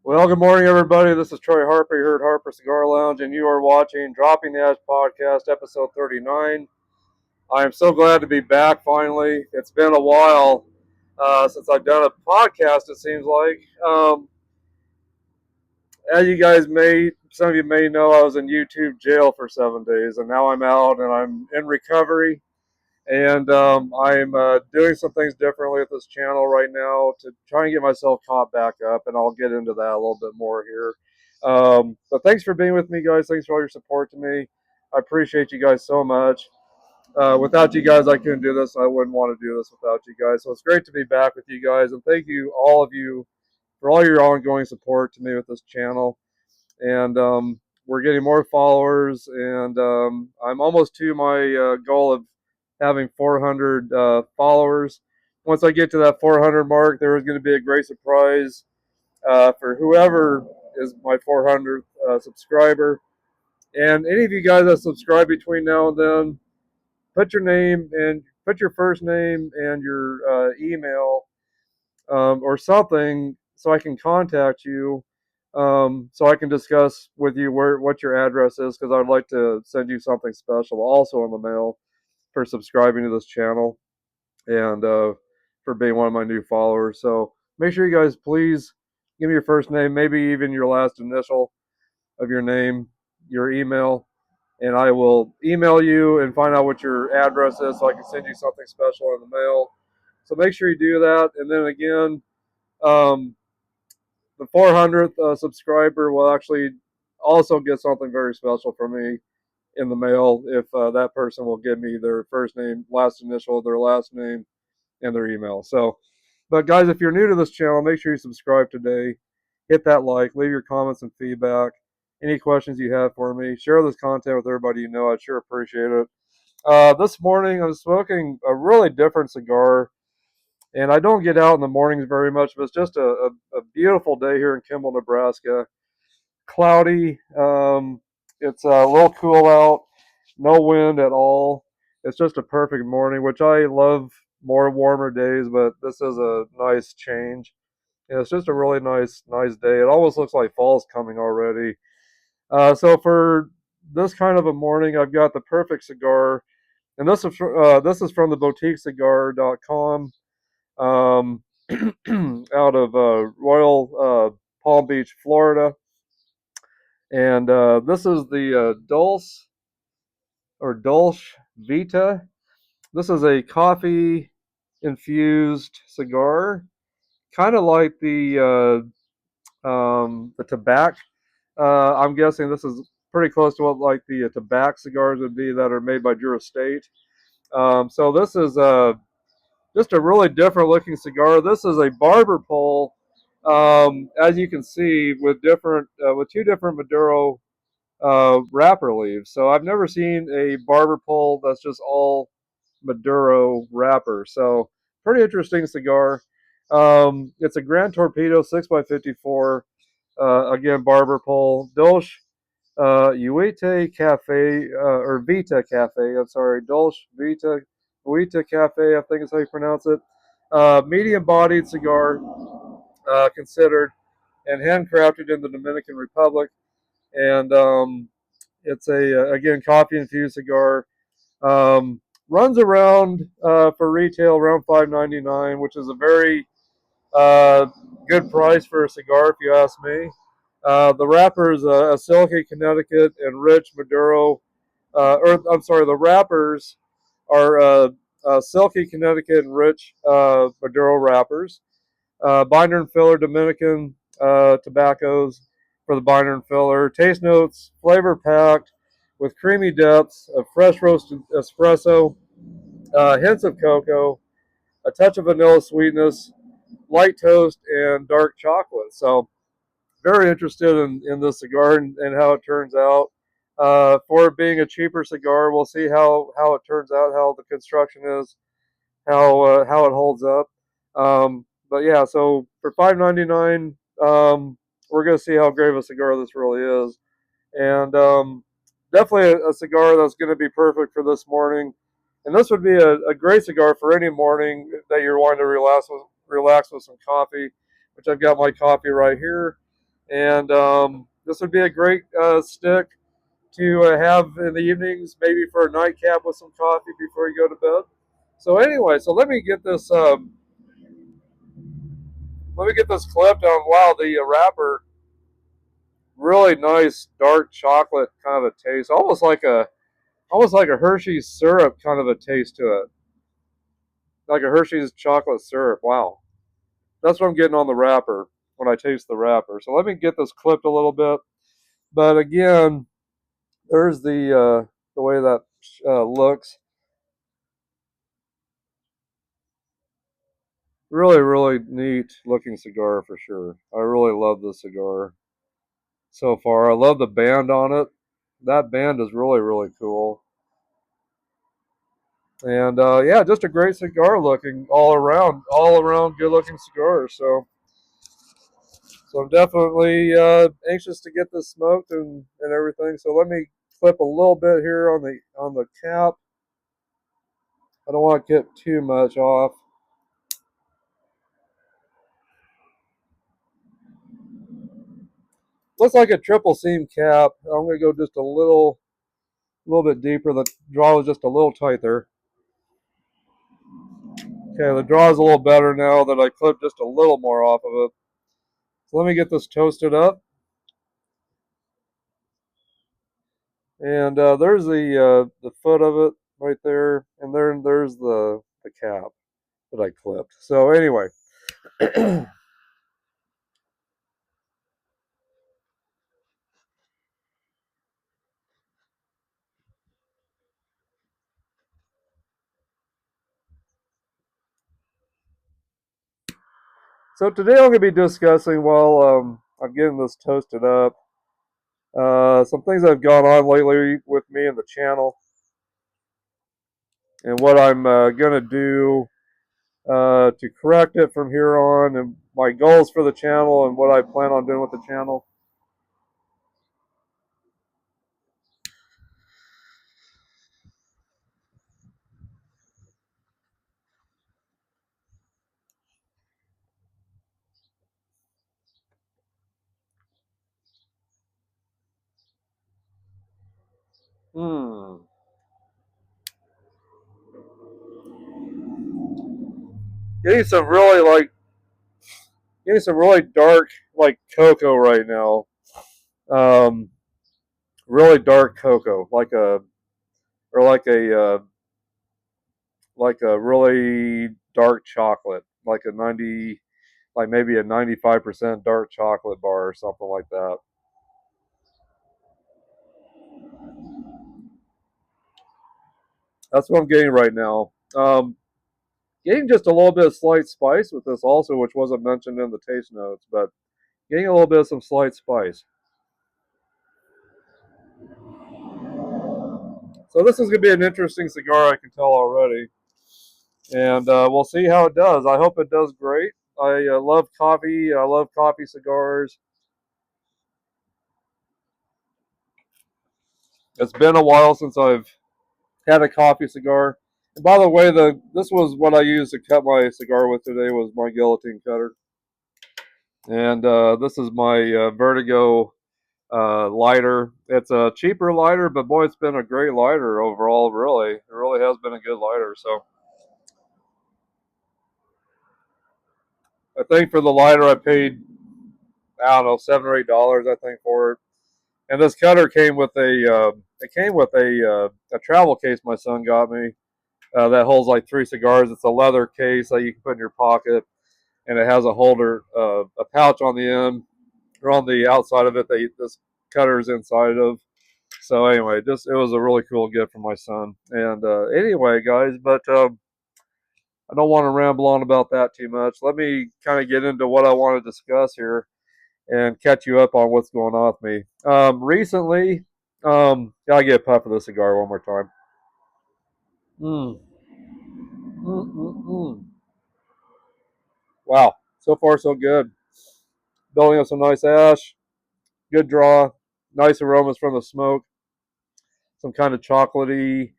Well, good morning, everybody. This is Troy Harper here at Harper Cigar Lounge, and you are watching Dropping the Ash Podcast, Episode 39. I am so glad to be back finally. It's been a while since I've done a podcast, it seems like. As you guys some of you may know, I was in YouTube jail for 7 days, and now I'm out and I'm in recovery. And I'm doing some things differently with this channel right now to try and get myself caught back up, and I'll get into that a little bit more here. But thanks for being with me, guys. Thanks for all your support to me. I appreciate you guys so much. Without you guys, I couldn't do this. I wouldn't want to do this without you guys. So it's great to be back with you guys, and thank you, all of you, for all your ongoing support to me with this channel. And we're getting more followers, and I'm almost to my goal of having 400 followers. Once I get to that 400 mark, there is going to be a great surprise for whoever is my 400th subscriber. And any of you guys that subscribe between now and then, put your name and put your first name and your email or something so I can contact you, so I can discuss with you what your address is, because I'd like to send you something special also in the mail for subscribing to this channel and for being one of my new followers. So make sure you guys please give me your first name, maybe even your last initial of your name, your email, and I will email you and find out what your address is so I can send you something special in the mail. So make sure you do that. And then again, um, the 400th subscriber will actually also get something very special from me in the mail if that person will give me their first name, last initial, their last name, and their email. So, but guys, if you're new to this channel, make sure you subscribe today. Hit that like, leave your comments and feedback. Any questions you have for me, share this content with everybody you know. I'd sure appreciate it. This morning, I'm smoking a really different cigar, and I don't get out in the mornings very much, but it's just a beautiful day here in Kimball, Nebraska. Cloudy. It's a little cool out. No wind at all. It's just a perfect morning, which I love more warmer days, but this is a nice change. Yeah, it's just a really nice day. It almost looks like fall's coming already. So for this kind of a morning, I've got the perfect cigar, and this is from the boutiquecigar.com, out of Royal Palm Beach, Florida. And this is the Dolce Vita. This is a coffee infused cigar, kind of like the tobacco. I'm guessing this is pretty close to what like the tobacco cigars would be that are made by Drew Estate. So this is just a really different looking cigar. This is a Barberpole, as you can see, with two different Maduro wrapper leaves. So I've never seen a Barberpole that's just all Maduro wrapper. So pretty interesting cigar. It's a Grand Torpedo 6x54. Again, Barberpole. Dolce Uite Cafe, or Vita Cafe. I'm sorry, Dolce Vita Cafe, I think is how you pronounce it. Medium-bodied cigar, considered, and handcrafted in the Dominican Republic. And it's again, coffee infused cigar. Runs around for retail around $5.99, which is a very uh, good price for a cigar, if you ask me. The wrapper is a Silky, Connecticut, and rich Maduro. I'm sorry, the wrappers are Silky, Connecticut, and rich Maduro wrappers. Binder and filler, Dominican tobaccos for the binder and filler. Taste notes, flavor packed with creamy depths of fresh roasted espresso, hints of cocoa, a touch of vanilla sweetness, light toast, and dark chocolate. So very interested in this cigar and how it turns out. For it being a cheaper cigar, we'll see how it turns out, how the construction is, how it holds up. But yeah, so for $5.99, we're gonna see how great of a cigar this really is, and definitely a cigar that's going to be perfect for this morning. And this would be a great cigar for any morning that you're wanting to relax with some coffee, which I've got my coffee right here. And this would be a great stick to have in the evenings, maybe for a nightcap with some coffee before you go to bed. So anyway, so let me get this clipped on. Wow, the wrapper, really nice dark chocolate kind of a taste, almost like a Hershey's syrup kind of a taste to it, like a Hershey's chocolate syrup. Wow, that's what I'm getting on the wrapper when I taste the wrapper. So let me get this clipped a little bit. But again, there's the way that looks. Really, really neat looking cigar for sure. I really love this cigar so far. I love the band on it. That band is really, really cool. And yeah, just a great cigar looking all around good looking cigar. So I'm definitely anxious to get this smoked and everything. So let me clip a little bit here on the cap. I don't want to get too much off. Looks like a triple seam cap. I'm gonna go just a little bit deeper. The draw was just a little tight there. Okay, the draw is a little better now that I clipped just a little more off of it. So let me get this toasted up. And there's the foot of it right there, and there's the cap that I clipped. So anyway, so today I'm going to be discussing while I'm getting this toasted up, some things that have gone on lately with me and the channel, and what I'm going to do to correct it from here on, and my goals for the channel, and what I plan on doing with the channel. Hmm. Getting some really like getting some really dark like cocoa right now. Um, really dark cocoa, or like a really dark chocolate, like a 90, like maybe a 95% dark chocolate bar or something like that. That's what I'm getting right now. Getting just a little bit of slight spice with this also, which wasn't mentioned in the taste notes, but getting a little bit of some slight spice. So this is going to be an interesting cigar, I can tell already, and we'll see how it does. I hope it does great. I love coffee. I love coffee cigars. It's been a while since I've had a coffee cigar. And by the way, this was what I used to cut my cigar with today, was my guillotine cutter. And this is my Vertigo lighter. It's a cheaper lighter, but boy, it's been a great lighter overall. Really, it really has been a good lighter. So I think for the lighter, I paid, I don't know, $7 or $8, I think, for it. And this cutter came with a travel case my son got me that holds like 3 cigars. It's a leather case that you can put in your pocket, and it has a holder, a pouch on the end or on the outside of it that this cutter is inside of. So anyway, just it was a really cool gift from my son. And anyway, guys, but I don't want to ramble on about that too much. Let me kind of get into what I want to discuss here and catch you up on what's going on with me. Recently, yeah, I get a puff of the cigar one more time. Mm, mm, mm, mm. Wow, so far so good. Building up some nice ash, good draw, nice aromas from the smoke, some kind of chocolatey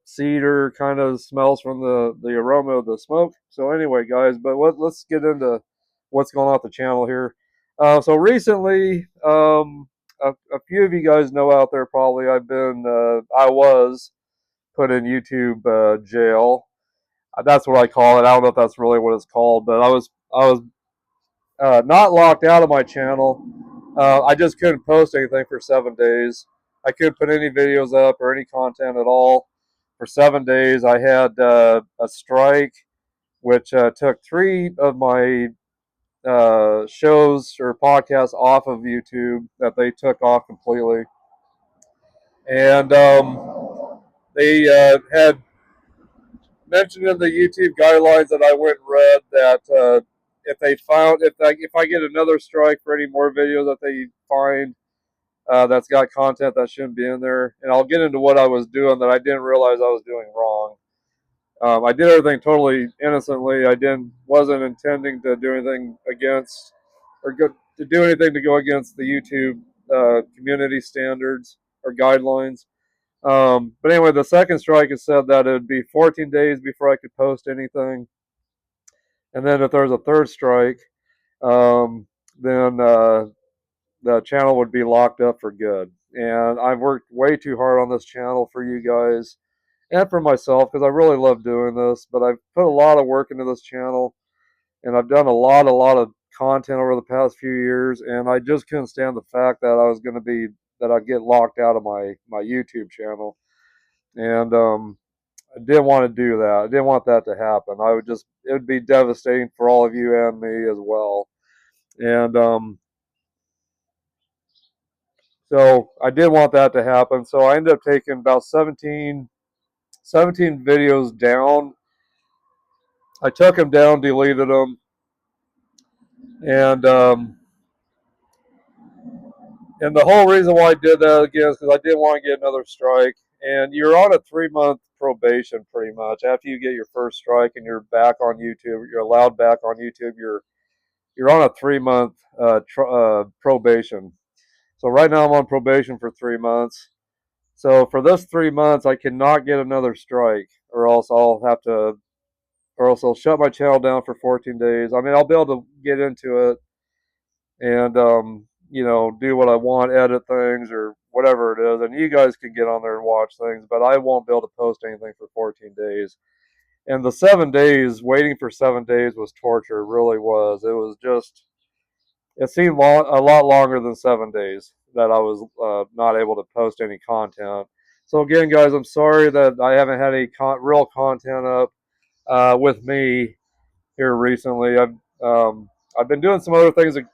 cedar kind of smells from the aroma of the smoke. So anyway, guys, but let's get into what's going on with the channel here. So recently, a few of you guys know out there probably I was put in YouTube jail. That's what I call it. I don't know if that's really what it's called, but I was not locked out of my channel. I just couldn't post anything for 7 days. I couldn't put any videos up or any content at all for 7 days. I had a strike, which took three of my shows or podcasts off of YouTube that they took off completely. And they had mentioned in the YouTube guidelines that I went and read that if I get another strike for any more videos that they find that's got content that shouldn't be in there, and I'll get into what I was doing that I didn't realize I was doing wrong. I did everything totally innocently. I wasn't intending to do anything against to do anything to go against the YouTube community standards or guidelines. But anyway, the second strike has said that it would be 14 days before I could post anything, and then if there's a third strike, then the channel would be locked up for good. And I've worked way too hard on this channel for you guys and for myself because I really love doing this. But I've put a lot of work into this channel, and I've done a lot of content over the past few years, and I just couldn't stand the fact that I'd get locked out of my YouTube channel, and I didn't want to do that. I didn't want that to happen. It would be devastating for all of you and me as well. And so I did want that to happen. So I ended up taking about 17 videos down. I took them down, deleted them, and and the whole reason why I did that again is because I didn't want to get another strike. And you're on a 3 month probation pretty much. After you get your first strike and you're back on YouTube, you're allowed back on YouTube. You're on a 3 month probation. So right now I'm on probation for 3 months. So for this 3 months, I cannot get another strike, or else I'll shut my channel down for 14 days. I mean, I'll be able to get into it and do what I want, edit things or whatever it is, and you guys can get on there and watch things, but I won't be able to post anything for 14 days. And the 7 days, waiting for 7 days was torture. It really was. It seemed a lot longer than 7 days that I was not able to post any content. So again, guys, I'm sorry that I haven't had any real content up with me here recently. I've been doing some other things to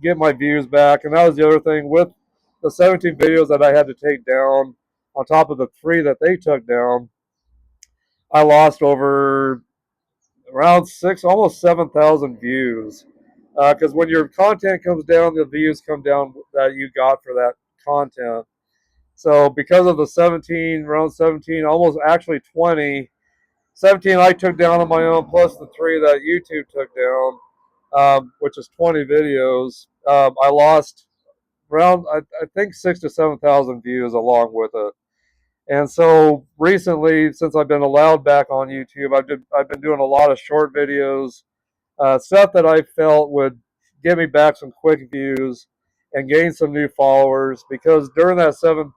get my views back, and that was the other thing with the 17 videos that I had to take down on top of the three that they took down. I lost over around almost 7,000 views. Because when your content comes down, the views come down that you got for that content. So because of the 17, around 17, almost actually 20, 17 I took down on my own, plus the three that YouTube took down, which is 20 videos. I lost around, I think, 6 to 7,000 views along with it. And so recently, since I've been allowed back on YouTube, I've been doing a lot of short videos, stuff that I felt would give me back some quick views and gain some new followers. Because during that 7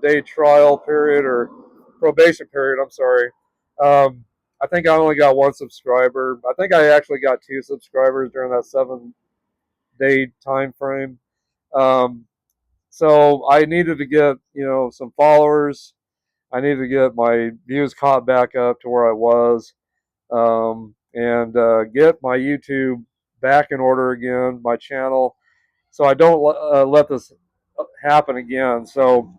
day trial period or probation period, I'm sorry, I think I only got one subscriber. I think I actually got 2 subscribers during that 7 day time frame. Um, so I needed to get some followers. I needed to get my views caught back up to where I was, and get my YouTube back in order again, my channel, so I don't let this happen again. So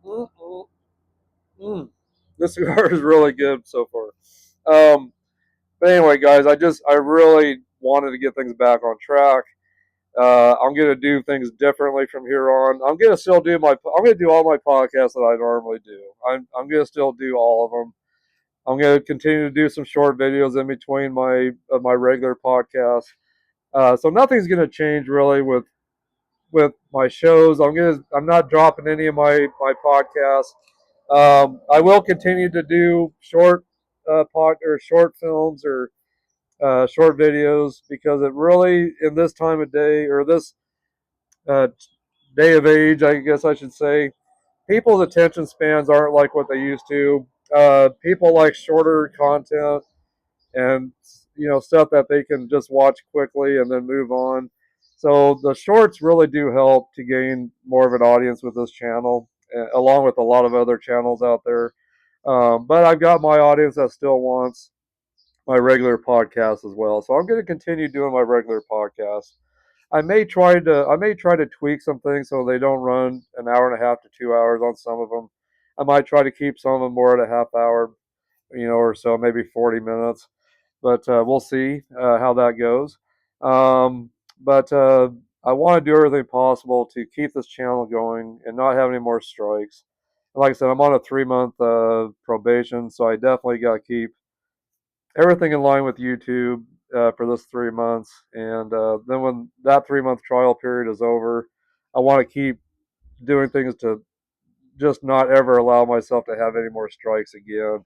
mm, mm, mm. This cigar is really good so far. But anyway, guys, I really wanted to get things back on track. I'm gonna do things differently from here on. I'm gonna do all my podcasts that I normally do. I'm gonna still do all of them. I'm gonna continue to do some short videos in between my regular podcasts. So nothing's gonna change really with my shows. I'm not dropping any of my podcasts. I will continue to do short short films or short videos, because it really, in this time of day, or this uh, day of age, I guess I should say, people's attention spans aren't like what they used to. People like shorter content, and stuff that they can just watch quickly and then move on. So the shorts really do help to gain more of an audience with this channel, along with a lot of other channels out there. But I've got my audience that still wants my regular podcast as well. So I'm going to continue doing my regular podcast. I may try to tweak some things so they don't run an hour and a half to 2 hours on some of them. I might try to keep some of them more at a half hour, or so, maybe 40 minutes. But we'll see how that goes. But I want to do everything possible to keep this channel going and not have any more strikes. And like I said, I'm on a 3 month probation, so I definitely got to keep everything in line with YouTube for this 3 months. And then when that 3 month trial period is over, I want to keep doing things to just not ever allow myself to have any more strikes again.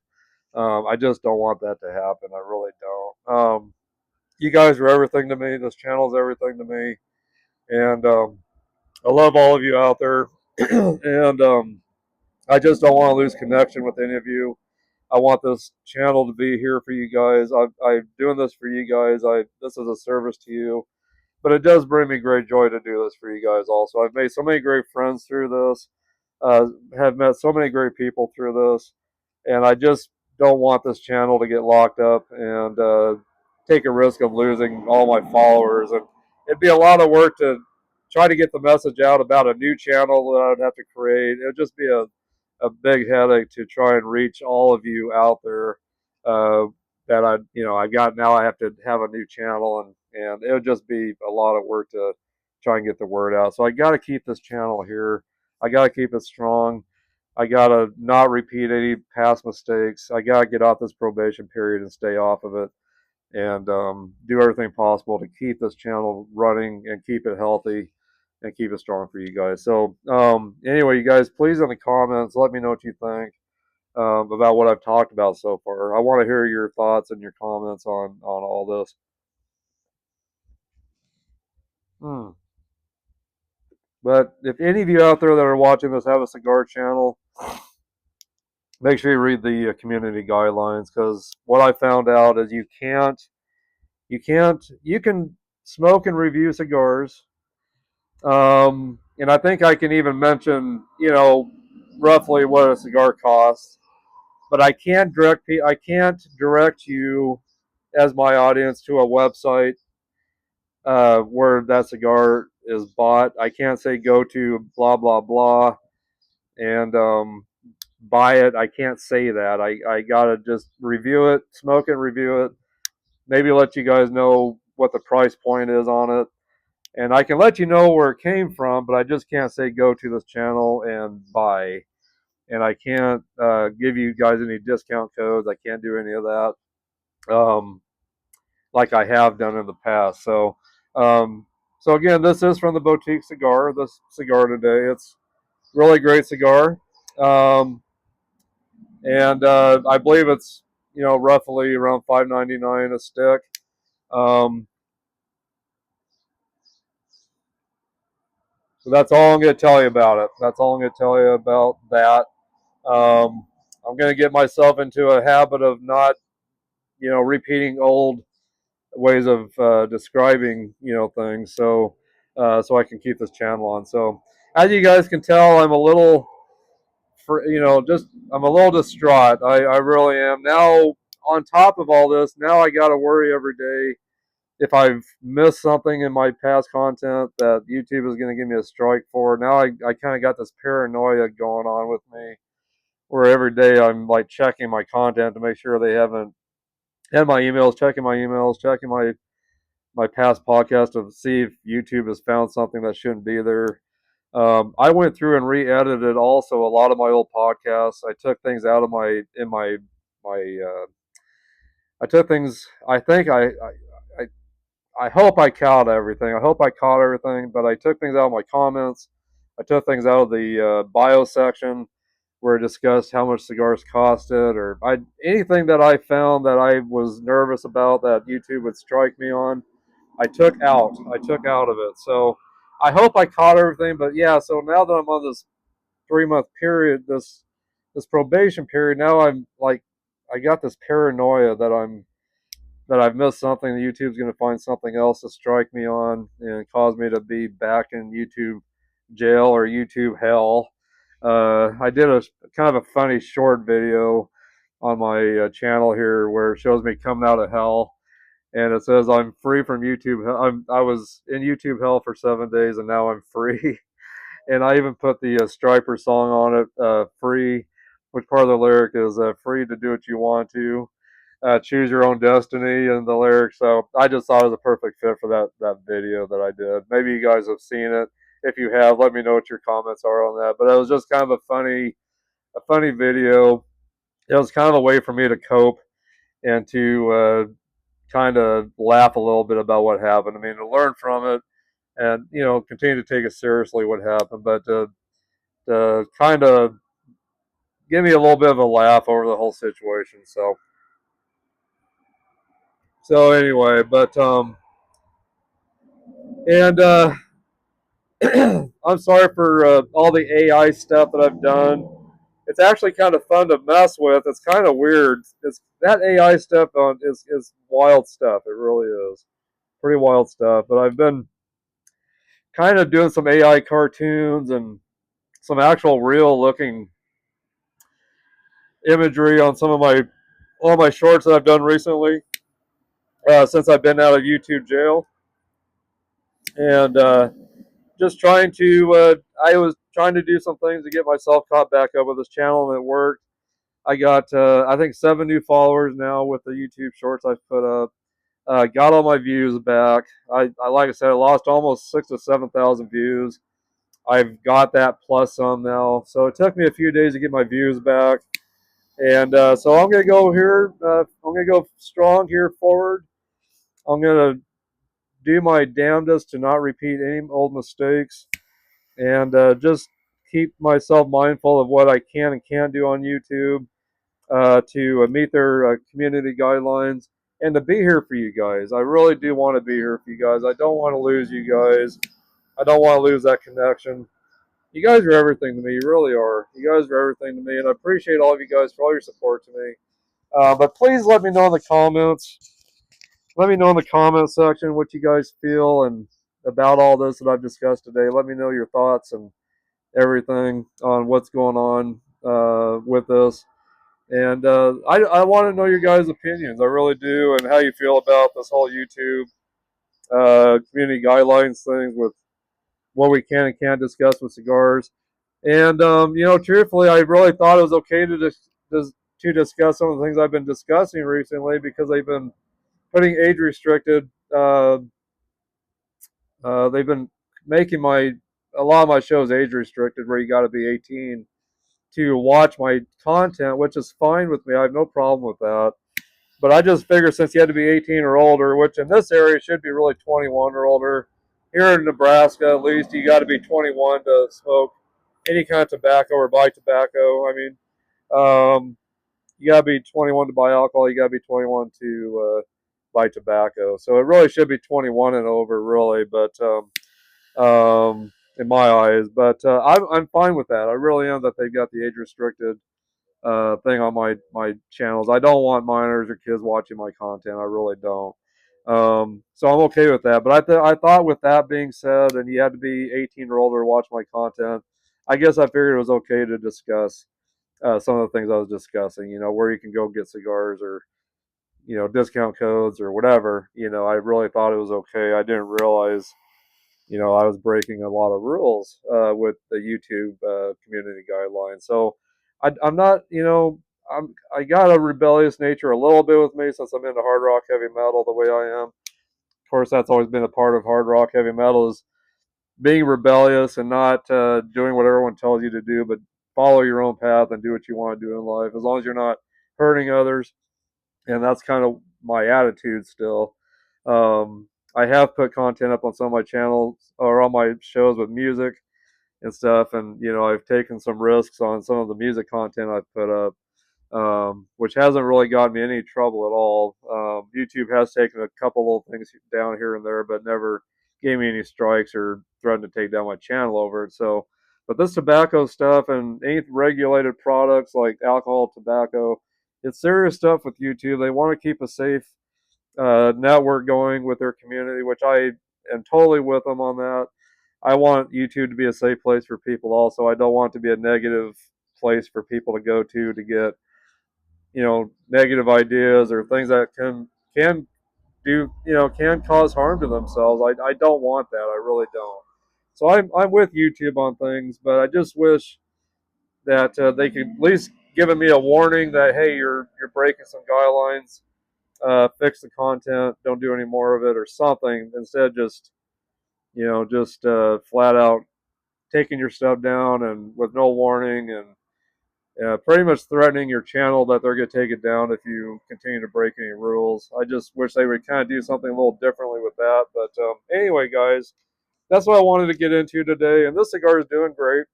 I just don't want that to happen. I really don't. You guys are everything to me. This channel is everything to me. And I love all of you out there. And I just don't want to lose connection with any of you. I want this channel to be here for you guys. I'm doing this for you guys. This is a service to you, but it does bring me great joy to do this for you guys. Also, I've made so many great friends through this. Have met so many great people through this, and I just don't want this channel to get locked up and take a risk of losing all my followers. And it'd be a lot of work to try to get the message out about a new channel that I'd have to create. It'd just be a big headache to try and reach all of you out there. That I got now. I have to have a new channel, and it would just be a lot of work to try and get the word out. So I got to keep this channel here. I got to keep it strong. I got to not repeat any past mistakes. I got to get off this probation period and stay off of it, and do everything possible to keep this channel running and keep it healthy and keep it strong for you guys. So anyway, you guys, please in the comments, let me know what you think about what I've talked about so far. I want to hear your thoughts and your comments on all this. Hmm. But if any of you out there that are watching this have a cigar channel, make sure you read the community guidelines, because what I found out is you can smoke and review cigars. And I think I can even mention, roughly what a cigar costs, but I can't direct you as my audience to a website where that cigar is bought. I can't say go to blah blah blah and buy it. I can't say that. I gotta just review it, smoke it, review it. Maybe let you guys know what the price point is on it, and I can let you know where it came from. But I just can't say go to this channel and buy. And I can't give you guys any discount codes. I can't do any of that, like I have done in the past. Um, so again, this is from the Boutique Cigar. This cigar today, it's really great cigar, and I believe it's roughly around $5.99 a stick. Um, so that's all I'm going to tell you about it. That's all I'm going to tell you about that. I'm going to get myself into a habit of not repeating old ways of describing things, so I can keep this channel on. So as you guys can tell, I'm a little I'm a little distraught. I really am now. On top of all this, now I got to worry every day if I've missed something in my past content that YouTube is going to give me a strike for. Now I kind of got this paranoia going on with me, where every day I'm like checking my content to make sure they haven't, and my emails, checking my past podcast to see if YouTube has found something that shouldn't be there. I went through and re-edited also a lot of my old podcasts. I took things out of my I took things. I hope I caught everything. I hope I caught everything, but I took things out of my comments. I took things out of the bio section. where it discussed how much cigars costed, or anything that I found that I was nervous about that YouTube would strike me on. I took out. I took out of it. So I hope I caught everything. But yeah, so now that I'm on this 3 month period, this probation period, now I'm like, I got this paranoia that I've missed something. YouTube's going to find something else to strike me on and cause me to be back in YouTube jail or YouTube hell. I did a kind of a funny short video on my channel here where it shows me coming out of hell, and it says I'm free from YouTube. I was in YouTube hell for 7 days, and now I'm free. And I even put the Striper song on it, free, which part of the lyric is free to do what you want to, choose your own destiny, and the lyrics. So I just thought it was a perfect fit for that video that I did. Maybe you guys have seen it. If you have, let me know what your comments are on that. But it was just kind of a funny video. It was kind of a way for me to cope and to kind of laugh a little bit about what happened. I mean, to learn from it and continue to take it seriously what happened, but to kind of give me a little bit of a laugh over the whole situation. So anyway, but and I'm sorry for all the AI stuff that I've done. It's actually kind of fun to mess with. It's kind of weird. It's that AI stuff is wild stuff. It really is pretty wild stuff. But I've been kind of doing some AI cartoons and some actual real looking imagery on some of my all my shorts that I've done recently since I've been out of YouTube jail, and just trying to. I was trying to do some things to get myself caught back up with this channel, and it worked. I got I think 7 new followers now with the YouTube shorts I've put up. Got all my views back. I like I said, I lost almost 6 to 7 thousand views. I've got that plus some now. So it took me a few days to get my views back. And so I'm going to go here. I'm going to go strong here forward. I'm going to do my damnedest to not repeat any old mistakes and just keep myself mindful of what I can and can't do on YouTube to meet their community guidelines and to be here for you guys. I really do want to be here for you guys. I don't want to lose you guys. I don't want to lose that connection. You guys are everything to me. You really are. You guys are everything to me, and I appreciate all of you guys for all your support to me. But please let me know in the comments. Let me know in the comment section what you guys feel and about all this that I've discussed today. Let me know your thoughts and everything on what's going on with this. And I want to know your guys' opinions. I really do, and how you feel about this whole YouTube community guidelines thing with what we can and can't discuss with cigars. And truthfully, I really thought it was okay to discuss some of the things I've been discussing recently because they've been putting age restricted. They've been making a lot of my shows age restricted, where you got to be 18 to watch my content, which is fine with me. I have no problem with that. But I just figure since you had to be 18 or older, which in this area should be really 21 or older, here in Nebraska at least, you got to be 21 to smoke any kind of tobacco or buy tobacco. I mean, you got to be 21 to buy alcohol. You got to be 21 to buy tobacco. So it really should be 21 and over, really. But in my eyes, but I'm fine with that. I really am that they've got the age restricted thing on my channels. I don't want minors or kids watching my content. I really don't. So I'm okay with that. But I thought with that being said, and you had to be 18 or older to watch my content, I guess I figured it was okay to discuss some of the things I was discussing. Where you can go get cigars or discount codes or whatever. I really thought it was okay. I didn't realize I was breaking a lot of rules with the YouTube community guidelines. So I'm not, I got a rebellious nature a little bit with me since I'm into hard rock heavy metal the way I am. Of course, that's always been a part of hard rock heavy metal is being rebellious and not doing what everyone tells you to do, but follow your own path and do what you want to do in life, as long as you're not hurting others. And that's kind of my attitude still. I have put content up on some of my channels or on my shows with music, and stuff. And I've taken some risks on some of the music content I've put up, which hasn't really gotten me any trouble at all. YouTube has taken a couple little things down here and there, but never gave me any strikes or threatened to take down my channel over it. So, but this tobacco stuff and any regulated products like alcohol, tobacco, it's serious stuff with YouTube. They want to keep a safe network going with their community, which I am totally with them on that. I want YouTube to be a safe place for people also. I don't want it to be a negative place for people to go to get negative ideas or things that can do can cause harm to themselves. I don't want that. I really don't. So I'm with YouTube on things, but I just wish that they could at least given me a warning that, hey, you're breaking some guidelines. Fix the content. Don't do any more of it or something. Instead, just flat out taking your stuff down and with no warning and pretty much threatening your channel that they're going to take it down if you continue to break any rules. I just wish they would kind of do something a little differently with that. But anyway, guys, that's what I wanted to get into today. And this cigar is doing great.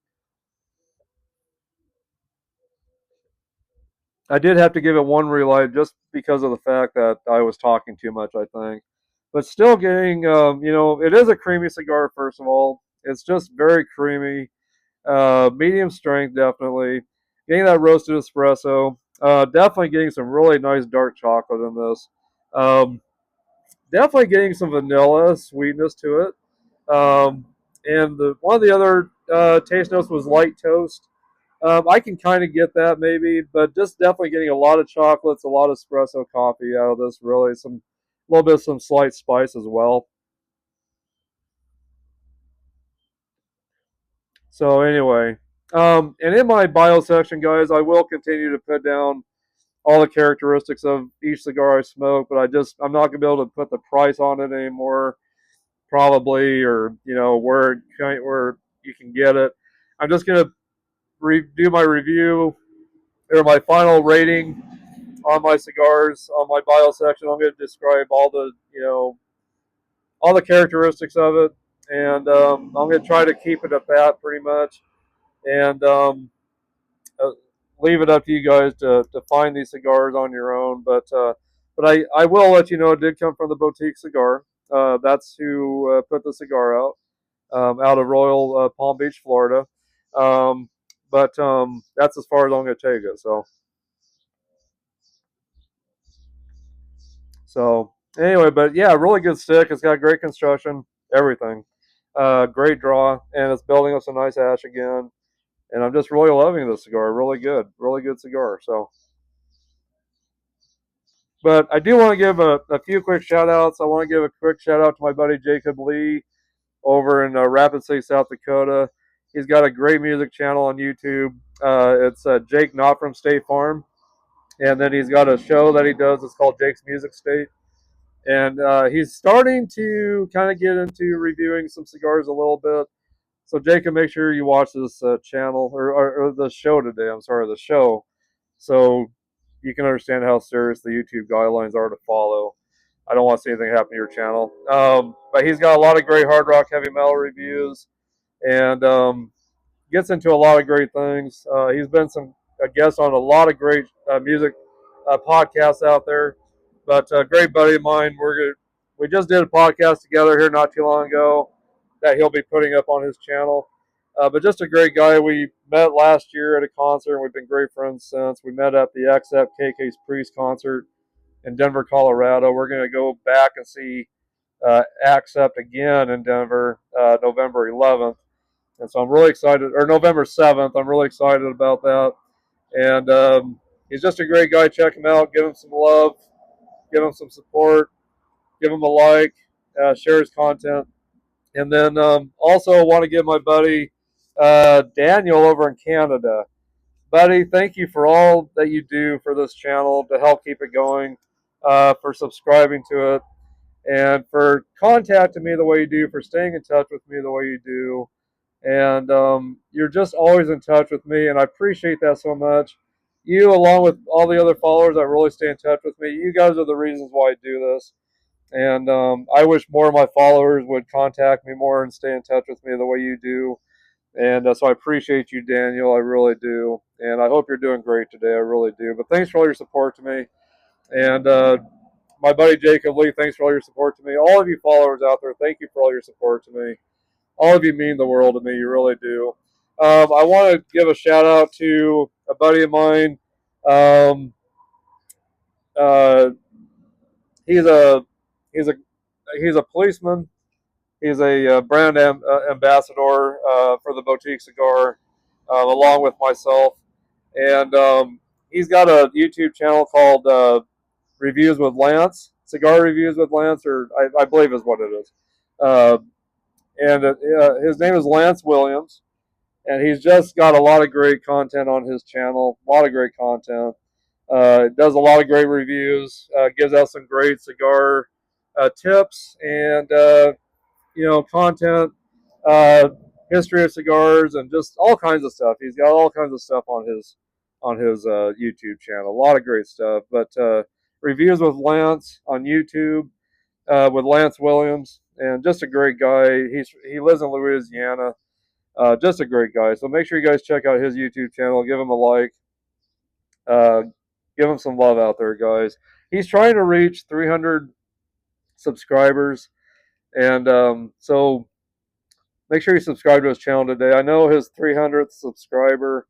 I did have to give it one relight just because of the fact that I was talking too much, I think. But still getting, it is a creamy cigar, first of all. It's just very creamy. Medium strength, definitely. Getting that roasted espresso. Definitely getting some really nice dark chocolate in this. Um, Definitely getting some vanilla sweetness to it. And one of the other taste notes was light toast. I can kind of get that maybe, but just definitely getting a lot of chocolates, a lot of espresso coffee out of this. Really, some a little bit of some slight spice as well. So anyway, and in my bio section, guys, I will continue to put down all the characteristics of each cigar I smoke, but I'm not gonna be able to put the price on it anymore, probably, or where you can get it. I'm just gonna do my review or my final rating on my cigars on my bio section. I'm gonna describe all the characteristics of it, and I'm gonna try to keep it at that pretty much, and uh, leave it up to you guys to find these cigars on your own. But I will let you know it did come from the Boutique Cigar. That's who put the cigar out of Royal Palm Beach, Florida. Um, but that's as far as I'm going to take it. So anyway, but yeah, really good stick. It's got great construction, everything. Great draw, and it's building us a nice ash again. And I'm just really loving this cigar. Really good cigar. So. But I do want to give a few quick shout outs. I want to give a quick shout out to my buddy Jacob Lee over in Rapid City, South Dakota. He's got a great music channel on YouTube. It's Jake Not from State Farm. And then he's got a show that he does. It's called Jake's Music State. And he's starting to kind of get into reviewing some cigars a little bit. So, Jacob, make sure you watch this channel or the show today. I'm sorry, the show. So you can understand how serious the YouTube guidelines are to follow. I don't want to see anything happen to your channel. But he's got a lot of great hard rock heavy metal reviews and gets into a lot of great things. He's been a guest on a lot of great music podcasts out there. But a great buddy of mine, we just did a podcast together here not too long ago that he'll be putting up on his channel. But just a great guy. We met last year at a concert, and we've been great friends since. We met at the Accept KK's Priest concert in Denver, Colorado. We're going to go back and see Accept again in Denver November 11th. And so I'm really excited, or November 7th. I'm really excited about that. And he's just a great guy. Check him out. Give him some love. Give him some support. Give him a like. Share his content. And then also want to give my buddy Daniel over in Canada. Buddy, thank you for all that you do for this channel to help keep it going, for subscribing to it, and for contacting me the way you do, for staying in touch with me the way you do. And you're just always in touch with me, and I appreciate that so much. You, along with all the other followers that really stay in touch with me, you guys are the reasons why I do this. And I wish more of my followers would contact me more and stay in touch with me the way you do. And so I appreciate you, Daniel. I really do. And I hope you're doing great today. I really do. But thanks for all your support to me. And my buddy Jacob Lee, thanks for all your support to me. All of you followers out there, thank you for all your support to me. All of you mean the world to me. You really do. I want to give a shout out to a buddy of mine. Um, uh, he's a he's a he's a policeman. He's a brand ambassador for the Boutique Cigar, along with myself. And he's got a YouTube channel called Reviews with Lance, Cigar Reviews with Lance, or I believe is what it is. Uh, and his name is Lance Williams, and he's just got a lot of great content on his channel. A lot of great content. Does a lot of great reviews. Gives out some great cigar tips and content, uh, history of cigars, and just all kinds of stuff. He's got all kinds of stuff on his YouTube channel. A lot of great stuff. But reviews with Lance on YouTube with Lance Williams, and just a great guy. He lives in Louisiana. Just a great guy. So make sure you guys check out his YouTube channel. Give him a like. Uh, give him some love out there, guys. He's trying to reach 300 subscribers, and so make sure you subscribe to his channel today. I know his 300th subscriber,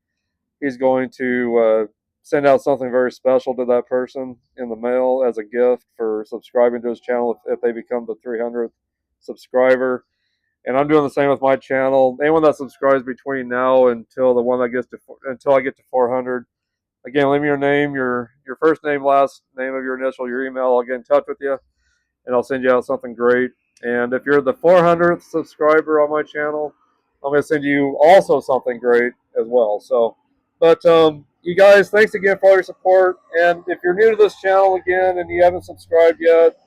he's going to send out something very special to that person in the mail as a gift for subscribing to his channel if they become the 300th subscriber. And I'm doing the same with my channel. Anyone that subscribes between now until the one that gets to until I get to 400. Again, leave me your name, your first name, last name of your initial, your email. I'll get in touch with you, and I'll send you out something great. And if you're the 400th subscriber on my channel, I'm going to send you also something great as well. So, but you guys, thanks again for all your support. And if you're new to this channel again and you haven't subscribed yet,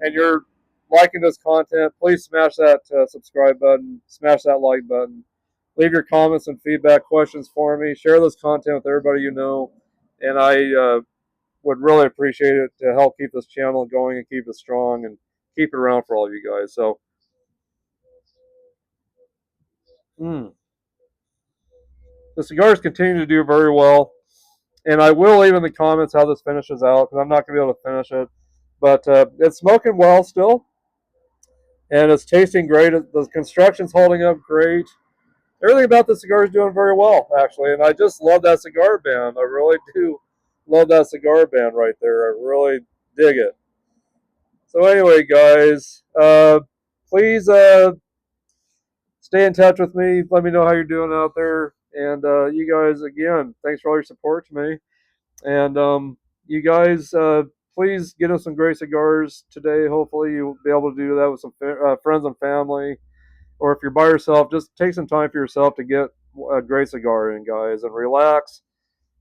and you're liking this content, please smash that subscribe button, smash that like button. Leave your comments and feedback, questions for me. Share this content with everybody you know. And I would really appreciate it to help keep this channel going and keep it strong and keep it around for all of you guys. So, the cigars continue to do very well. And I will leave in the comments how this finishes out because I'm not going to be able to finish it. But it's smoking well still. And it's tasting great. The construction's holding up great. Everything about the cigar is doing very well, actually. And I just love that cigar band. I really do love that cigar band right there. I really dig it. So anyway, guys, please stay in touch with me. Let me know how you're doing out there. And you guys, again, thanks for all your support to me. And you guys, please get us some great cigars today. Hopefully you'll be able to do that with some friends and family. Or if you're by yourself, just take some time for yourself to get a great cigar in, guys, and relax.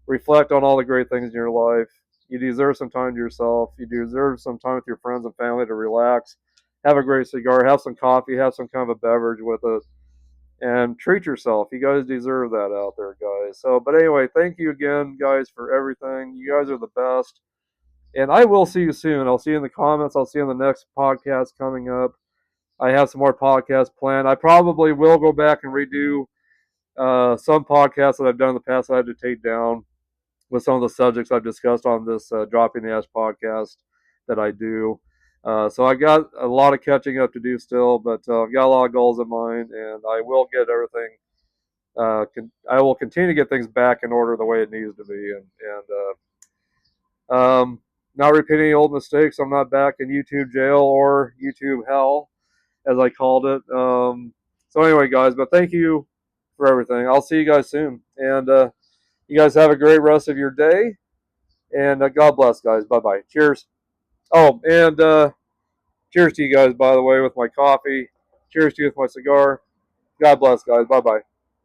Reflect on all the great things in your life. You deserve some time to yourself. You deserve some time with your friends and family to relax. Have a great cigar. Have some coffee. Have some kind of a beverage with it. And treat yourself. You guys deserve that out there, guys. So, but anyway, thank you again, guys, for everything. You guys are the best. And I will see you soon. I'll see you in the comments. I'll see you in the next podcast coming up. I have some more podcasts planned. I probably will go back and redo some podcasts that I've done in the past that I had to take down with some of the subjects I've discussed on this Dropping the Ash podcast that I do. So I got a lot of catching up to do still, but I've got a lot of goals in mind, and I will get everything. I will continue to get things back in order the way it needs to be, and not repeat any old mistakes. I'm not back in YouTube jail or YouTube hell, as I called it. So anyway, guys, but thank you for everything. I'll see you guys soon, and you guys have a great rest of your day, and God bless, guys. Bye-bye. Cheers. Oh, and cheers to you guys, by the way, with my coffee. Cheers to you with my cigar. God bless, guys. Bye-bye.